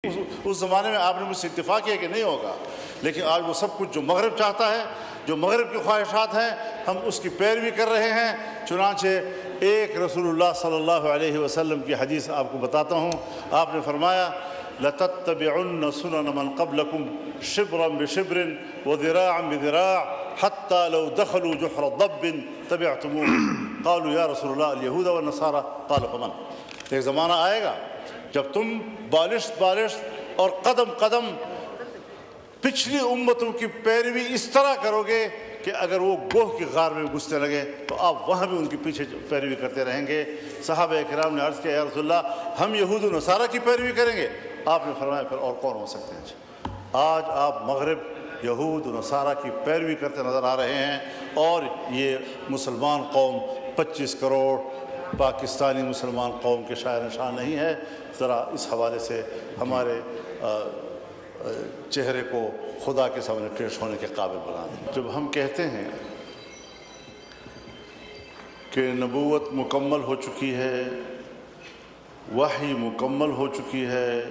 اس زمانے میں آپ نے مجھ سے اتفاق کیا کہ نہیں ہوگا، لیکن آج وہ سب کچھ جو مغرب چاہتا ہے، جو مغرب کی خواہشات ہیں، ہم اس کی پیروی کر رہے ہیں۔ چنانچہ ایک رسول اللہ صلی اللہ علیہ وسلم کی حدیث آپ کو بتاتا ہوں۔ آپ نے فرمایا لَتَتَّبِعُنَّ سُنَنَ مَنْ قَبْلَكُمْ شِبْرًا بِشِبْرٍ وَذِرَاعًا بِذِرَاعٍ حَتَّى لَوْ دَخَلُوا جُحْرَ ضَبٍّ تَبِعْتُمُوهُ قَالُوا يَا رسول اللہ الْيَهُودَ وَالنَّصَارَى قَالَ فَمَنْ۔ ایک زمانہ آئے گا جب تم بالشت اور قدم قدم پچھلی امتوں کی پیروی اس طرح کرو گے کہ اگر وہ گوہ کی غار میں گھسنے لگے تو آپ وہاں بھی ان کی پیچھے پیروی کرتے رہیں گے۔ صحابہ کرام نے عرض کیا یا رسول اللہ ہم یہود و نصارہ کی پیروی کریں گے؟ آپ نے فرمایا پھر اور کون ہو سکتے ہیں؟ آج آپ مغرب یہود و نصارہ کی پیروی کرتے نظر آ رہے ہیں، اور یہ مسلمان قوم 25 کروڑ پاکستانی مسلمان قوم کے شاعر نشان نہیں ہے۔ ذرا اس حوالے سے ہمارے چہرے کو خدا کے سامنے پیش ہونے کے قابل بنا دیں۔ جب ہم کہتے ہیں کہ نبوت مکمل ہو چکی ہے، وحی مکمل ہو چکی ہے،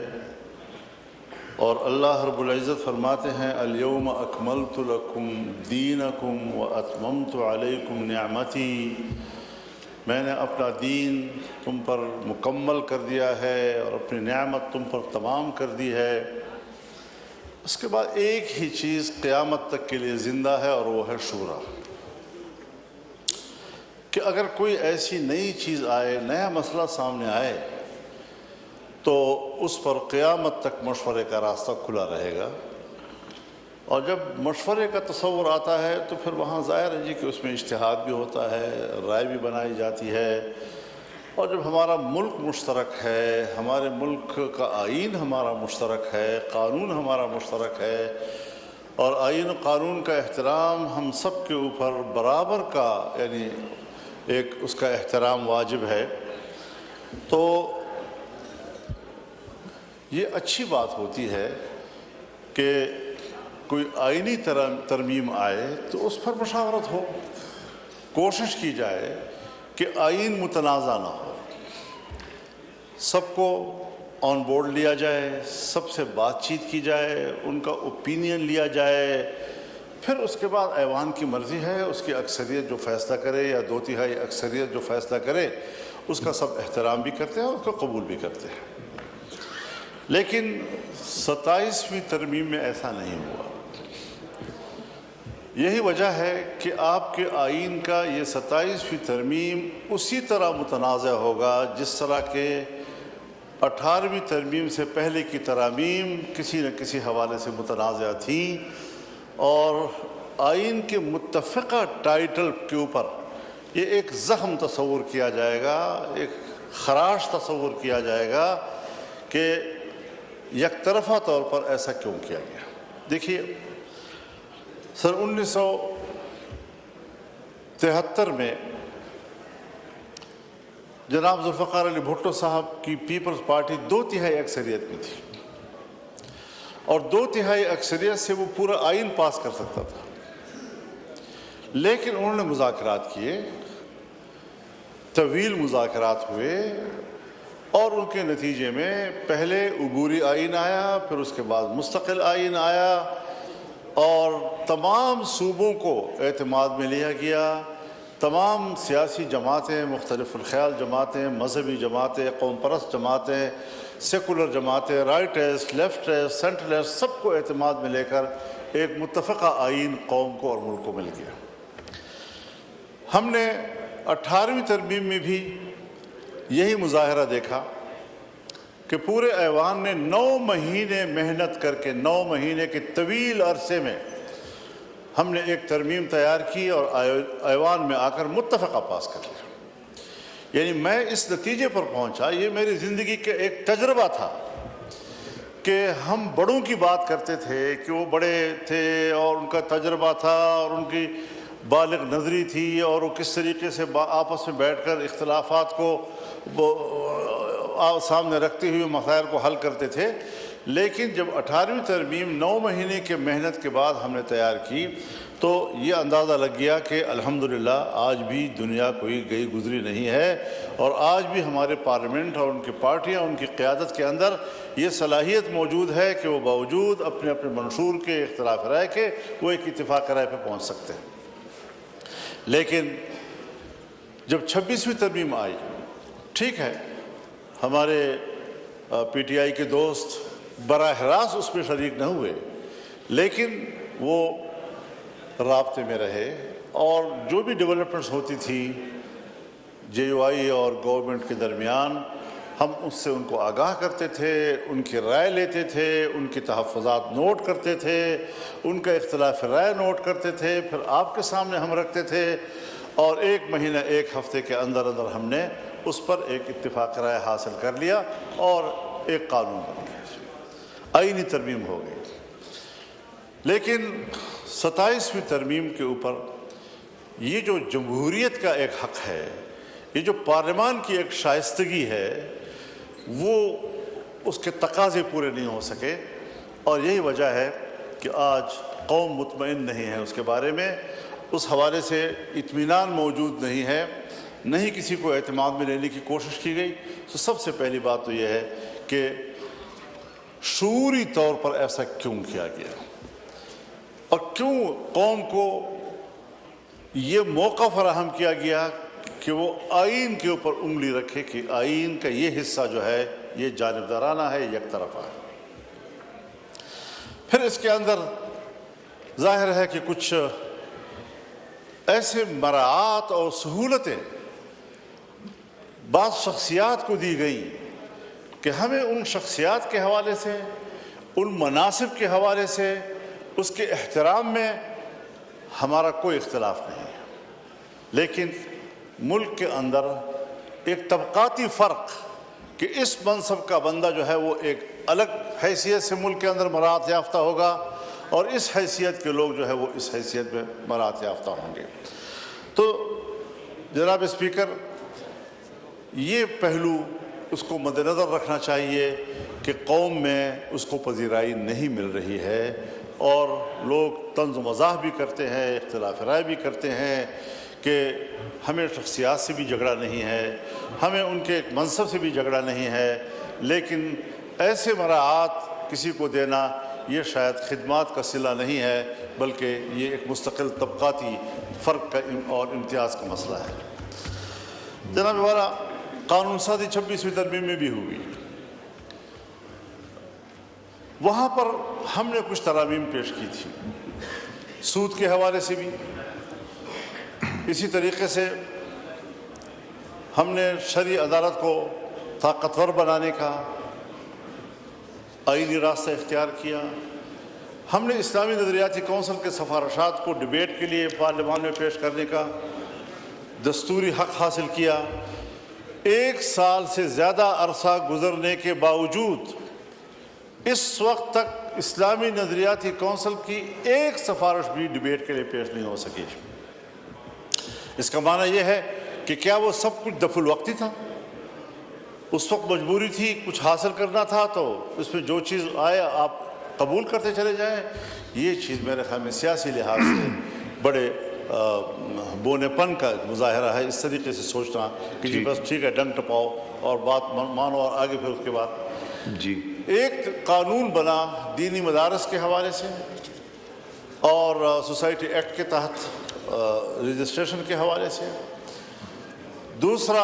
اور اللہ رب العزت فرماتے ہیں الیوم اکملت لکم دینکم واتممت علیکم نعمتی، میں نے اپنا دین تم پر مکمل کر دیا ہے اور اپنی نعمت تم پر تمام کر دی ہے۔ اس کے بعد ایک ہی چیز قیامت تک کے لیے زندہ ہے، اور وہ ہے شورا، کہ اگر کوئی ایسی نئی چیز آئے، نیا مسئلہ سامنے آئے، تو اس پر قیامت تک مشورے کا راستہ کھلا رہے گا۔ اور جب مشورے کا تصور آتا ہے تو پھر وہاں ظاہر ہے کہ اس میں اجتہاد بھی ہوتا ہے، رائے بھی بنائی جاتی ہے۔ اور جب ہمارا ملک مشترک ہے، ہمارے ملک کا آئین ہمارا مشترک ہے، قانون ہمارا مشترک ہے، اور آئین و قانون کا احترام ہم سب کے اوپر برابر کا، یعنی ایک اس کا احترام واجب ہے، تو یہ اچھی بات ہوتی ہے کہ کوئی آئینی ترمیم آئے تو اس پر مشاورت ہو، کوشش کی جائے کہ آئین متنازع نہ ہو، سب کو آن بورڈ لیا جائے، سب سے بات چیت کی جائے، ان کا اوپینین لیا جائے، پھر اس کے بعد ایوان کی مرضی ہے، اس کی اکثریت جو فیصلہ کرے یا 2/3 اکثریت جو فیصلہ کرے اس کا سب احترام بھی کرتے ہیں اور اس کو قبول بھی کرتے ہیں۔ لیکن 27ویں ترمیم میں ایسا نہیں ہوا۔ یہی وجہ ہے کہ آپ کے آئین کا یہ 27ویں ترمیم اسی طرح متنازع ہوگا جس طرح کہ 18ویں ترمیم سے پہلے کی ترامیم کسی نہ کسی حوالے سے متنازع تھیں، اور آئین کے متفقہ ٹائٹل کے اوپر یہ ایک زخم تصور کیا جائے گا، ایک خراش تصور کیا جائے گا کہ یک طرفہ طور پر ایسا کیوں کیا گیا۔ دیکھیے سن 1973 میں جناب ذوالفقار علی بھٹو صاحب کی پیپلز پارٹی 2/3 اکثریت میں تھی، اور 2/3 اکثریت سے وہ پورا آئین پاس کر سکتا تھا، لیکن انہوں نے مذاکرات کیے، طویل مذاکرات ہوئے، اور ان کے نتیجے میں پہلے عبوری آئین آیا، پھر اس کے بعد مستقل آئین آیا، اور تمام صوبوں کو اعتماد میں لیا گیا۔ تمام سیاسی جماعتیں، مختلف الخیال جماعتیں، مذہبی جماعتیں، قوم پرست جماعتیں، سیکولر جماعتیں، رائٹسٹ، لیفٹسٹ، سینٹرلسٹ، سب کو اعتماد میں لے کر ایک متفقہ آئین قوم کو اور ملک کو مل گیا۔ ہم نے 18ویں ترمیم میں بھی یہی مظاہرہ دیکھا کہ پورے ایوان نے 9 مہینے محنت کر کے، 9 مہینے کے طویل عرصے میں ہم نے ایک ترمیم تیار کی اور ایوان میں آ کر متفقہ پاس کر لیا۔ یعنی میں اس نتیجے پر پہنچا، یہ میری زندگی کا ایک تجربہ تھا کہ ہم بڑوں کی بات کرتے تھے کہ وہ بڑے تھے اور ان کا تجربہ تھا اور ان کی بالغ نظری تھی، اور وہ کس طریقے سے آپس میں بیٹھ کر اختلافات کو سامنے رکھتے ہوئے مسائل کو حل کرتے تھے، لیکن جب 18ویں ترمیم 9 مہینے کے محنت کے بعد ہم نے تیار کی تو یہ اندازہ لگ گیا کہ الحمدللہ آج بھی دنیا کوئی گئی گزری نہیں ہے، اور آج بھی ہمارے پارلیمنٹ اور ان کی پارٹیاں، ان کی قیادت کے اندر یہ صلاحیت موجود ہے کہ وہ باوجود اپنے اپنے منشور کے، اختلاف رائے کے، وہ ایک اتفاق رائے پہ پہنچ سکتے ہیں۔ لیکن جب 26ویں ترمیم آئی، ٹھیک ہے ہمارے پی ٹی آئی کے دوست براہ راست اس میں شریک نہ ہوئے، لیکن وہ رابطے میں رہے، اور جو بھی ڈیولپمنٹس ہوتی تھی جے یو آئی اور گورنمنٹ کے درمیان، ہم اس سے ان کو آگاہ کرتے تھے، ان کی رائے لیتے تھے، ان کی تحفظات نوٹ کرتے تھے، ان کا اختلاف رائے نوٹ کرتے تھے، پھر آپ کے سامنے ہم رکھتے تھے، اور 1 مہینہ 1 ہفتے کے اندر اندر ہم نے اس پر ایک اتفاق رائے حاصل کر لیا اور ایک قانون بن گیا، آئینی ترمیم ہو گئی۔ لیکن 27ویں ترمیم کے اوپر یہ جو جمہوریت کا ایک حق ہے، یہ جو پارلیمان کی ایک شائستگی ہے، وہ اس کے تقاضے پورے نہیں ہو سکے، اور یہی وجہ ہے کہ آج قوم مطمئن نہیں ہے اس کے بارے میں، اس حوالے سے اطمینان موجود نہیں ہے، نہیں کسی کو اعتماد میں لینے کی کوشش کی گئی۔ تو سب سے پہلی بات تو یہ ہے کہ شعوری طور پر ایسا کیوں کیا گیا، اور کیوں قوم کو یہ موقع فراہم کیا گیا کہ وہ آئین کے اوپر انگلی رکھے کہ آئین کا یہ حصہ جو ہے یہ جانبدارانہ ہے، یک طرفہ ہے۔ پھر اس کے اندر ظاہر ہے کہ کچھ ایسے مراعات اور سہولتیں بعض شخصیات کو دی گئی کہ ہمیں ان شخصیات کے حوالے سے، ان مناصب کے حوالے سے، اس کے احترام میں ہمارا کوئی اختلاف نہیں ہے، لیکن ملک کے اندر ایک طبقاتی فرق کہ اس منصب کا بندہ جو ہے وہ ایک الگ حیثیت سے ملک کے اندر مراعات یافتہ ہوگا، اور اس حیثیت کے لوگ جو ہے وہ اس حیثیت میں مراعات یافتہ ہوں گے۔ تو جناب اسپیکر، یہ پہلو اس کو مد نظر رکھنا چاہیے کہ قوم میں اس کو پذیرائی نہیں مل رہی ہے، اور لوگ طنز و مزاح بھی کرتے ہیں، اختلاف رائے بھی کرتے ہیں کہ ہمیں شخصیات سے بھی جھگڑا نہیں ہے، ہمیں ان کے ایک منصب سے بھی جھگڑا نہیں ہے، لیکن ایسے مراعات کسی کو دینا یہ شاید خدمات کا صلہ نہیں ہے، بلکہ یہ ایک مستقل طبقاتی فرق کا اور امتیاز کا مسئلہ ہے۔ جناب ہمارا قانون سازی 26ویں ترمیم میں بھی ہوئی، وہاں پر ہم نے کچھ ترامیم پیش کی تھی، سود کے حوالے سے بھی اسی طریقے سے ہم نے شرعی عدالت کو طاقتور بنانے کا آئینی راستہ اختیار کیا، ہم نے اسلامی نظریاتی کونسل کے سفارشات کو ڈیبیٹ کے لیے پارلیمان میں پیش کرنے کا دستوری حق حاصل کیا۔ 1 سال سے زیادہ عرصہ گزرنے کے باوجود اس وقت تک اسلامی نظریاتی کونسل کی ایک سفارش بھی ڈیبیٹ کے لیے پیش نہیں ہو سکی۔ اس کا معنی یہ ہے کہ کیا وہ سب کچھ دفع الوقتی تھا؟ اس وقت مجبوری تھی، کچھ حاصل کرنا تھا تو اس میں جو چیز آئے آپ قبول کرتے چلے جائیں؟ یہ چیز میرے خیال میں سیاسی لحاظ سے بڑے بونے پن کا مظاہرہ ہے، اس طریقے سے سوچنا کہ جی بس ٹھیک ہے ڈنگ ٹپاؤ اور بات مانو، اور آگے پھر اس کے بعد جی ایک قانون بنا دینی مدارس کے حوالے سے اور سوسائٹی ایکٹ کے تحت رجسٹریشن کے حوالے سے، دوسرا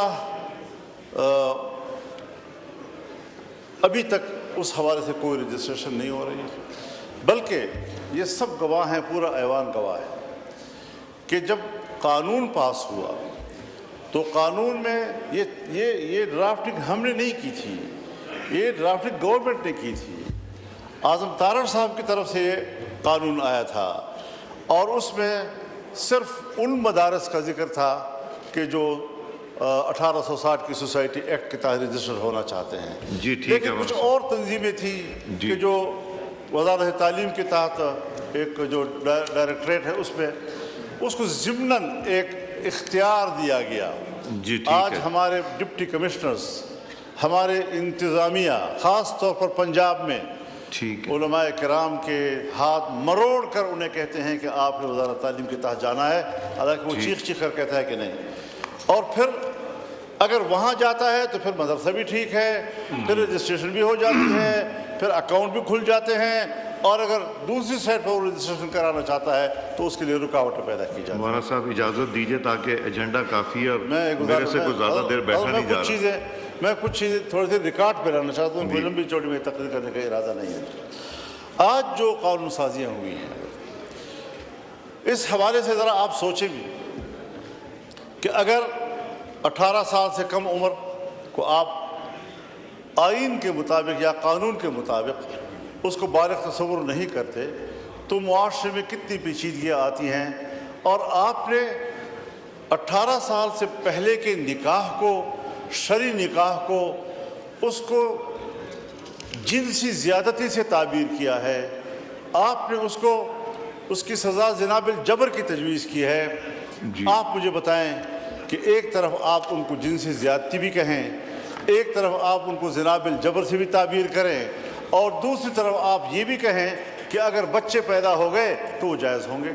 ابھی تک اس حوالے سے کوئی رجسٹریشن نہیں ہو رہی، بلکہ یہ سب گواہ ہیں، پورا ایوان گواہ ہے کہ جب قانون پاس ہوا تو قانون میں یہ ڈرافٹنگ ہم نے نہیں کی تھی، یہ ڈرافٹنگ گورنمنٹ نے کی تھی، اعظم تارڑ صاحب کی طرف سے یہ قانون آیا تھا، اور اس میں صرف ان مدارس کا ذکر تھا کہ جو 1860 کی سوسائٹی ایکٹ کے تحت رجسٹر ہونا چاہتے ہیں، جی ٹھیک ہے، لیکن کچھ اور تنظیمیں تھیں کہ جو وزارت تعلیم کے تحت ایک جو ڈائریکٹریٹ ہے اس میں اس کو ضمناً ایک اختیار دیا گیا۔ جی ٹھیک آج ہے، ہمارے ڈپٹی کمشنرز، ہمارے انتظامیہ خاص طور پر پنجاب میں ٹھیک ہے. علماء کرام کے ہاتھ مروڑ کر انہیں کہتے ہیں کہ آپ نے وزارت تعلیم کے تحت جانا ہے، حالانکہ وہ چیخ چیخ کر کہتا ہے کہ نہیں. اور پھر اگر وہاں جاتا ہے تو پھر مدرسہ بھی ٹھیک ہے، پھر رجسٹریشن بھی ہو جاتی ہے، پھر اکاؤنٹ بھی کھل جاتے ہیں، اور اگر دوسری سائٹ پر وہ رجسٹریشن کرانا چاہتا ہے تو اس کے لیے رکاوٹیں پیدا کی جاتی ہیں. مولانا صاحب اجازت دیجیے تاکہ ایجنڈا کافی ہے اور میرے سے کوئی زیادہ دیر بیٹھا نہیں جا رہا. میں کچھ چیزیں تھوڑی دیر ریکارڈ پہ لانا چاہتا ہوں، کوئی لمبی چوڑی میں تقریر کرنے کا ارادہ نہیں ہے. آج جو قانون سازیاں ہوئی ہیں اس حوالے سے ذرا آپ سوچیں بھی کہ اگر 18 سال سے کم عمر کو آپ آئین کے مطابق یا قانون کے مطابق اس کو بالغ تصور نہیں کرتے تو معاشرے میں کتنی پیچیدگیاں آتی ہیں. اور آپ نے 18 سال سے پہلے کے نکاح کو، شرعی نکاح کو، اس کو جنسی زیادتی سے تعبیر کیا ہے. آپ نے اس کی سزا زنا بالجبر کی تجویز کی ہے. آپ مجھے بتائیں کہ ایک طرف آپ ان کو جنسی زیادتی بھی کہیں، ایک طرف آپ ان کو زنا بالجبر سے بھی تعبیر کریں، اور دوسری طرف آپ یہ بھی کہیں کہ اگر بچے پیدا ہو گئے تو وہ جائز ہوں گے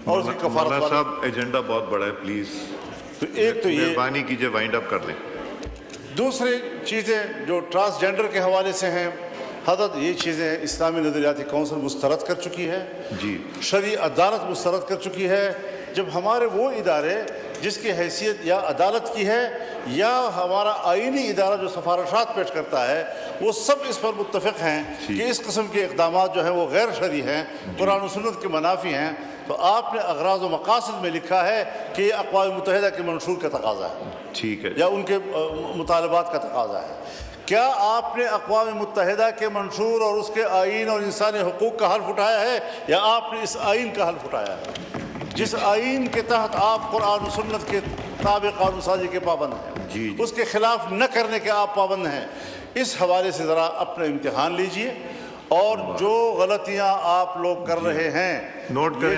اور اس کی کفارت. مولانا صاحب ایجنڈا بہت بڑا ہے، پلیز تو ایک تو یہ مہربانی کیجئے وائنڈ اپ کر دیں. دوسری چیزیں جو ٹرانسجینڈر کے حوالے سے ہیں، حضرت یہ چیزیں اسلامی نظریاتی کونسل مسترد کر چکی ہے، شرعی عدالت مسترد کر چکی ہے. جب ہمارے وہ ادارے جس کی حیثیت یا عدالت کی ہے یا ہمارا آئینی ادارہ جو سفارشات پیش کرتا ہے، وہ سب اس پر متفق ہیں کہ اس قسم کے اقدامات جو ہیں وہ غیر شرعی ہیں، قرآن و سنت کے منافی ہیں، تو آپ نے اغراض و مقاصد میں لکھا ہے کہ یہ اقوام متحدہ کے منشور کا تقاضا ہے، ٹھیک ہے، یا ان کے مطالبات کا تقاضا ہے. کیا آپ نے اقوام متحدہ کے منشور اور اس کے آئین اور انسانی حقوق کا حلف اٹھایا ہے، یا آپ نے اس آئین کا حلف اٹھایا ہے جس آئین کے تحت آپ قرآن و سنت کے تابع قانون سازی کے پابند ہیں، اس کے خلاف نہ کرنے کے آپ پابند ہیں؟ اس حوالے سے ذرا اپنا امتحان لیجئے، اور جو غلطیاں آپ لوگ کر رہے ہیں نوٹ کریں.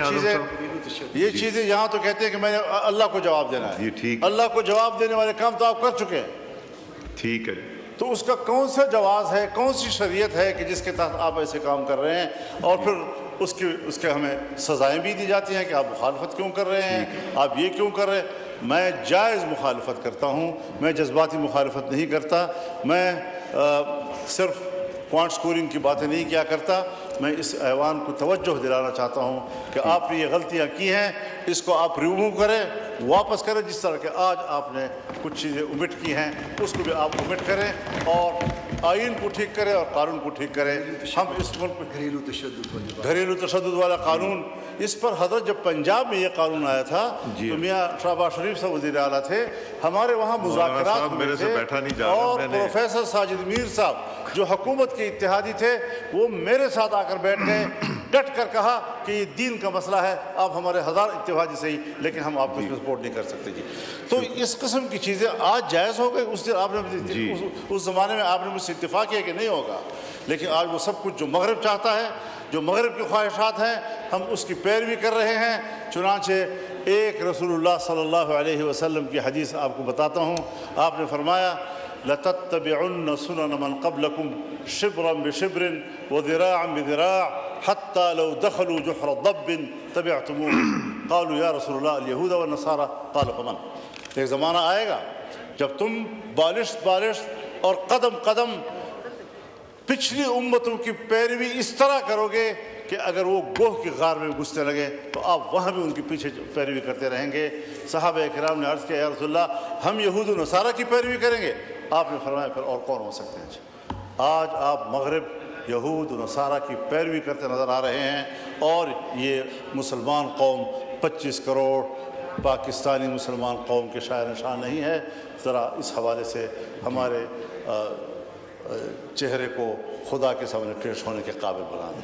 یہ چیزیں یہاں تو کہتے ہیں کہ میں نے اللہ کو جواب دینا ہے، اللہ کو جواب دینے والے کام تو آپ کر چکے ہیں، ٹھیک ہے، تو اس کا کون سا جواز ہے، کون سی شریعت ہے کہ جس کے تحت آپ ایسے کام کر رہے ہیں؟ اور پھر اس کے ہمیں سزائیں بھی دی جاتی ہیں کہ آپ مخالفت کیوں کر رہے ہیں، آپ یہ کیوں کر رہے ہیں. میں جائز مخالفت کرتا ہوں، میں جذباتی مخالفت نہیں کرتا، میں صرف پوائنٹ سکورنگ کی باتیں نہیں کیا کرتا. میں اس ایوان کو توجہ دلانا چاہتا ہوں کہ آپ نے یہ غلطیاں کی ہیں، اس کو آپ ریموو کریں، واپس کریں. جس طرح کہ آج آپ نے کچھ چیزیں omit کی ہیں اس کو بھی آپ omit کریں، اور آئین کو ٹھیک کریں اور قانون کو ٹھیک کریں. ہم اس ملک میں گھریلو تشدد والا قانون، اس پر حضرت جب پنجاب میں یہ قانون آیا تھا تو میاں شہباز شریف صاحب وزیر اعلیٰ تھے، ہمارے وہاں مذاکرات ہوئے تھے، اور پروفیسر ساجد میر صاحب جو حکومت کے اتحادی تھے وہ میرے ساتھ آ کر بیٹھ گئے، ڈٹ کر کہا کہ یہ دین کا مسئلہ ہے، آپ ہمارے ہزار اتحادی صحیح لیکن ہم آپ کو اس میں سپورٹ نہیں کر سکتے. تو اس قسم کی چیزیں آج جائز ہو گئی. اس دن آپ نے اس زمانے میں آپ نے مجھ سے اتفاق کیا کہ نہیں ہوگا، لیکن آج وہ سب کچھ جو مغرب چاہتا ہے، جو مغرب کی خواہشات ہیں، ہم اس کی پیروی کر رہے ہیں. چنانچہ ایک رسول اللہ صلی اللہ علیہ وسلم کی حدیث آپ کو بتاتا ہوں. آپ نے فرمایا لَتَتَّبِعُنَّ سُنَنَ مَنْ قَبْلَكُمْ شِبْرًا بِشِبْرٍ وَذِرَاعًا بِذِرَاعٍ حَتَّى لَوْ دَخَلُوا جُحْرَ ضَبٍّ تَبِعْتُمُوهُ قَالُوا يَا رسول اللہ الْيَهُودَ وَالنَّصَارَى قَالَ فَمَنْ. ایک زمانہ آئے گا جب تم بالشت اور قدم قدم پچھلی امتوں کی پیروی اس طرح کرو گے کہ اگر وہ گوہ کی غار میں گھسنے لگے تو آپ وہاں بھی ان کی پیچھے پیروی کرتے رہیں گے. صحابہ کرام نے عرض کیا یا رسول اللہ ہم یہود و نصارہ کی پیروی کریں گے؟ آپ نے فرمایا پھر اور کون ہو سکتے ہیں؟ آج آپ مغرب یہود و نصارہ کی پیروی کرتے نظر آ رہے ہیں، اور یہ مسلمان قوم 25 کروڑ پاکستانی مسلمان قوم کے شاعر نشان نہیں ہے. ذرا اس حوالے سے ہمارے چہرے کو خدا کے سامنے پیش ہونے کے قابل بنا دیں.